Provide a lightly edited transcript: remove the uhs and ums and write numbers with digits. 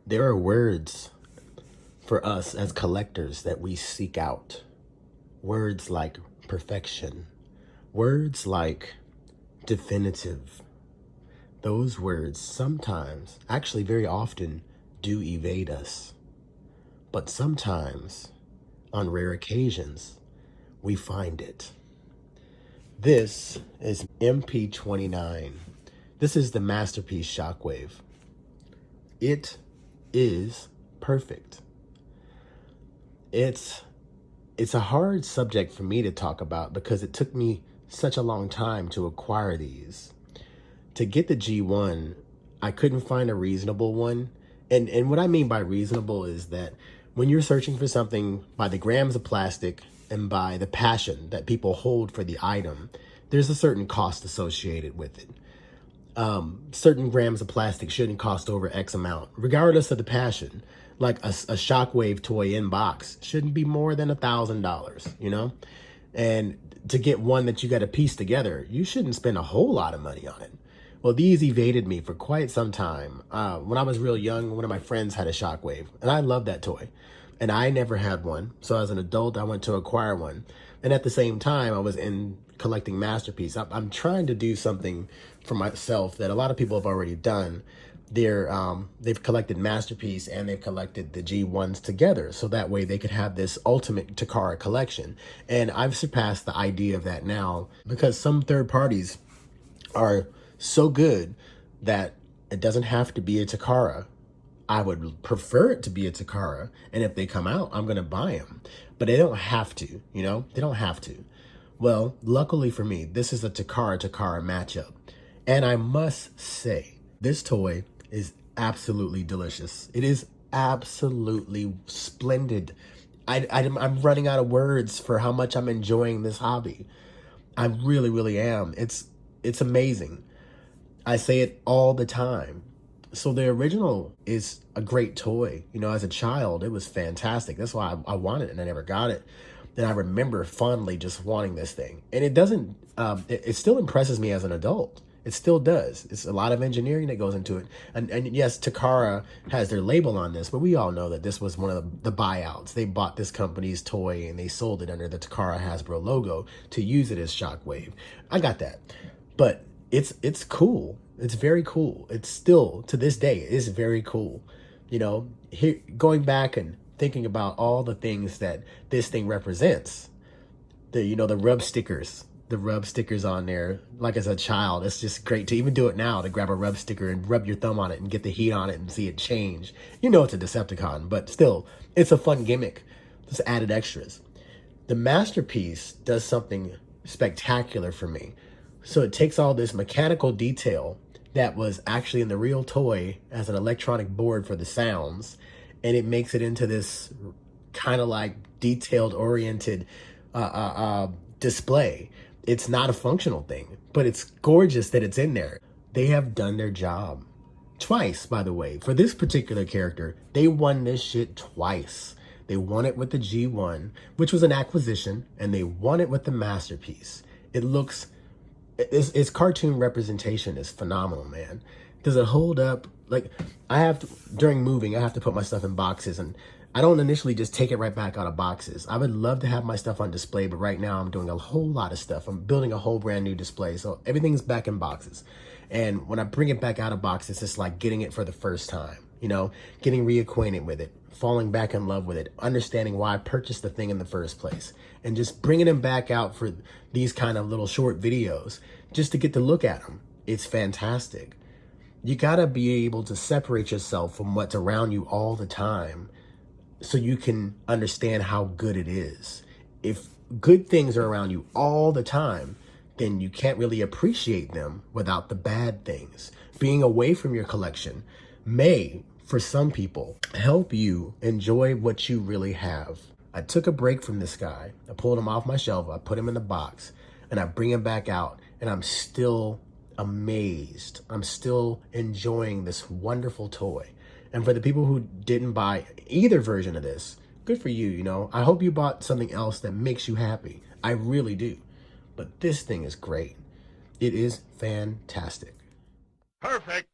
There are words for us as collectors that we seek out. Words like perfection, words like definitive. Those words sometimes, actually very often, do evade us. But sometimes, on rare occasions, we find it. This is MP29. This is the masterpiece Shockwave. It is perfect. It's a hard subject for me to talk about because it took me such a long time to acquire these. To get the G1, I couldn't find a reasonable one. And what I mean by reasonable is that when you're searching for something by the grams of plastic and by the passion that people hold for the item, there's a certain cost associated with it. Certain grams of plastic shouldn't cost over X amount, regardless of the passion. Like a Shockwave toy in box shouldn't be more than $1,000, you know? And to get one that you got to piece together, you shouldn't spend a whole lot of money on it. Well, these evaded me for quite some time. When I was real young, one of my friends had a Shockwave, and I loved that toy. And I never had one. So as an adult, I went to acquire one. And at the same time, I was in collecting Masterpiece. I'm trying to do something for myself that a lot of people have already done. They've collected Masterpiece and they've collected the G1s together. So that way they could have this ultimate Takara collection. And I've surpassed the idea of that now because some third parties are so good that it doesn't have to be a Takara. I would prefer it to be a Takara, and if they come out, I'm going to buy them. But they don't have to, you know? They don't have to. Well, luckily for me, this is a Takara matchup. And I must say, this toy is absolutely delicious. It is absolutely splendid. I'm running out of words for how much I'm enjoying this hobby. I really, really am. It's amazing. I say it all the time. So the original is a great toy. You know, as a child, it was fantastic. That's why I wanted it and I never got it. And I remember fondly just wanting this thing. And it doesn't, it still impresses me as an adult. It still does. It's a lot of engineering that goes into it. And yes, Takara has their label on this, but we all know that this was one of the buyouts. They bought this company's toy and they sold it under the Takara Hasbro logo to use it as Shockwave. I got that. But it's cool. It's very cool. It's still, to this day, it is very cool. You know, here, going back and thinking about all the things that this thing represents. The rub stickers. The rub stickers on there. Like as a child, it's just great to even do it now, to grab a rub sticker and rub your thumb on it and get the heat on it and see it change. You know it's a Decepticon, but still, it's a fun gimmick. Just added extras. The Masterpiece does something spectacular for me. So it takes all this mechanical detail that was actually in the real toy as an electronic board for the sounds, and it makes it into this kind of like detailed oriented display. It's not a functional thing, but it's gorgeous that it's in there. They have done their job twice, by the way. For this particular character, they won this shit twice. They won it with the G1, which was an acquisition, and they won it with the Masterpiece. It looks, its cartoon representation is phenomenal, man. Does it hold up? Like, during moving, I have to put my stuff in boxes, and I don't initially just take it right back out of boxes. I would love to have my stuff on display, but right now I'm doing a whole lot of stuff. I'm building a whole brand new display, so everything's back in boxes. And when I bring it back out of boxes, it's like getting it for the first time, you know, getting reacquainted with it, falling back in love with it, understanding why I purchased the thing in the first place, and just bringing them back out for these kind of little short videos just to get to look at them. It's fantastic. You gotta be able to separate yourself from what's around you all the time so you can understand how good it is. If good things are around you all the time, then you can't really appreciate them without the bad things. Being away from your collection may, for some people, help you enjoy what you really have. I took a break from this guy. I pulled him off my shelf. I put him in the box and I bring him back out, and I'm still amazed. I'm still enjoying this wonderful toy. And for the people who didn't buy either version of this, good for you, you know. I hope you bought something else that makes you happy. I really do. But this thing is great. It is fantastic. Perfect.